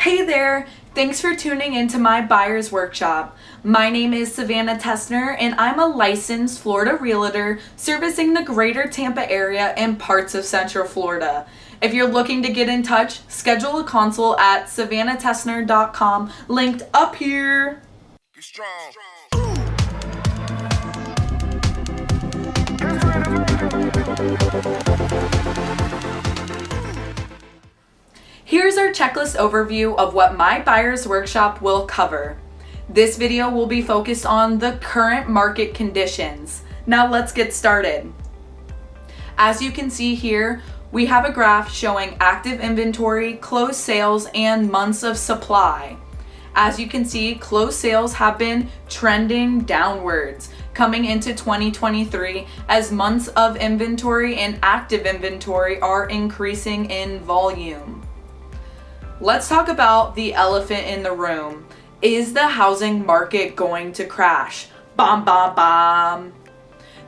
Hey there! Thanks for tuning into my buyer's workshop. My name is Savannah Tessner and I'm a licensed Florida realtor servicing the greater Tampa area and parts of Central Florida. If you're looking to get in touch, schedule a consult at SavannahTessner.com, linked up here. Be strong. Here's our checklist overview of what my buyer's workshop will cover. This video will be focused on the current market conditions. Now let's get started. As you can see here, we have a graph showing active inventory, closed sales, and months of supply. As you can see, closed sales have been trending downwards coming into 2023 as months of inventory and active inventory are increasing in volume. Let's talk about the elephant in the room. Is the housing market going to crash? Bomb, bomb, bomb.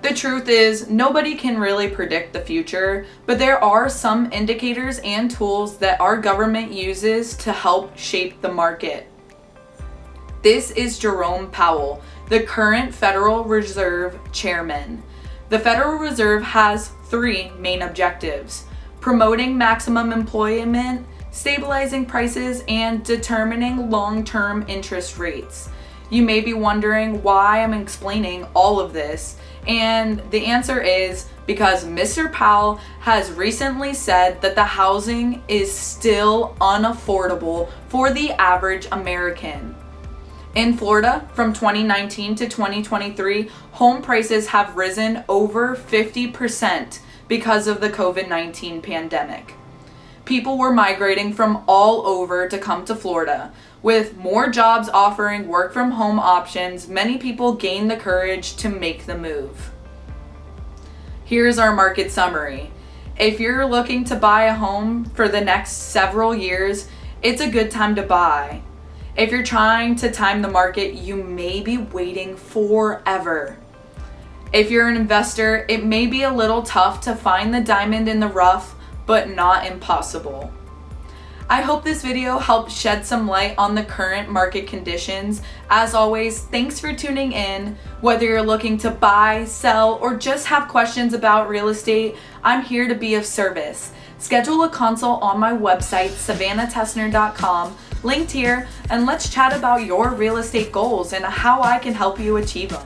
The truth is, nobody can really predict the future, but there are some indicators and tools that our government uses to help shape the market. This is Jerome Powell, the current Federal Reserve Chairman. The Federal Reserve has three main objectives: promoting maximum employment, stabilizing prices, and determining long-term interest rates. You may be wondering why I'm explaining all of this, and the answer is because Mr. Powell has recently said that the housing is still unaffordable for the average American. In Florida, from 2019 to 2023, home prices have risen over 50% because of the COVID-19 pandemic. People were migrating from all over to come to Florida. With more jobs offering work from home options, many people gained the courage to make the move. Here's our market summary. If you're looking to buy a home for the next several years, it's a good time to buy. If you're trying to time the market, you may be waiting forever. If you're an investor, it may be a little tough to find the diamond in the rough, but not impossible. I hope this video helped shed some light on the current market conditions. As always, thanks for tuning in. Whether you're looking to buy, sell, or just have questions about real estate, I'm here to be of service. Schedule a consult on my website, SavannahTessner.com, linked here, and let's chat about your real estate goals and how I can help you achieve them.